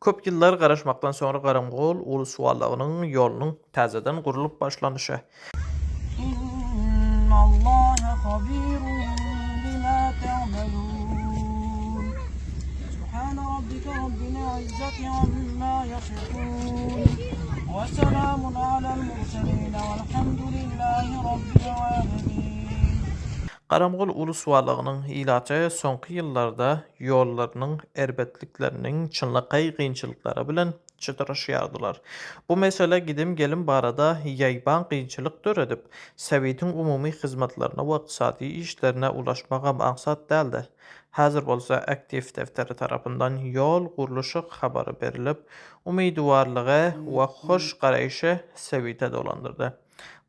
Köp ýyllar garaşmakdan soňra Garamgol ulus suwallagynyň ýolunyň täzeden gurulyp başlanýşy. إن الله خبير بما تعملون سبحان ربك رب العزة عما يصفون وسلام على المرسلين والحمد لله رب العالمين. Garamgol ulus suwallagynyň ilaçy soňky ýyllarda ýollarynyň erbetlikleriniň çynlykay gynçylyklary bilen çytyrşýardylar. Bu mesele gidim gelim barada ýaýban gynçylyk töredip, Sowetiň umumy hyzmatlaryna we ykdysady işlerine ulaşmaga maksat däldi. Häzir bolsa Aktiv defteri tarapyndan ýol guruluşy habary berilip, umydywarlygy we hoş garaýşy Sowete dolandyrdy.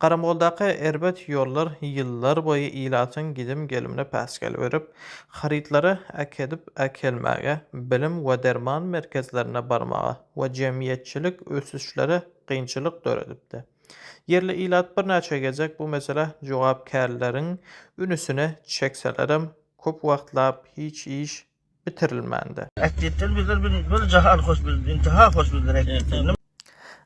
Garamgoldaky erbet ýollar ýyllar boýy ilaçyň gidim gelimine päsgel berip, harytlary äkedip äkelmäge, bilim we derman merkezlerine barmaga we jemgyýetçilik ösüşleri gynçylyk töredipdi. Yerli ilat bir näçe gezek bu mesele jogapkärleriň ünüsine çekselerem köp wagtlap hiç iş bitirilmändi. Aktivler bizler bir jahan hoş bir intiha hoş bir aktivler.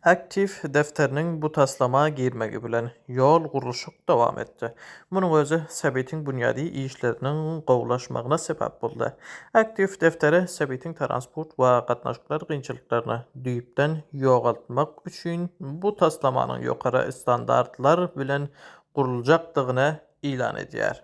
Aktiv defteriniň bu taslama girmegi bilen ýol guruluşy dowam etdi. Munyň özü Sowetiň bunyady işleriniň gowlaşmagyna sebäp boldy. Aktiv defteri Sowetiň transport we gatnaşyklar gynçylyklaryny düýpden ýogaltmak üçin bu taslamanyň ýokary standartlar bilen guruljakdygyny ilan edýär.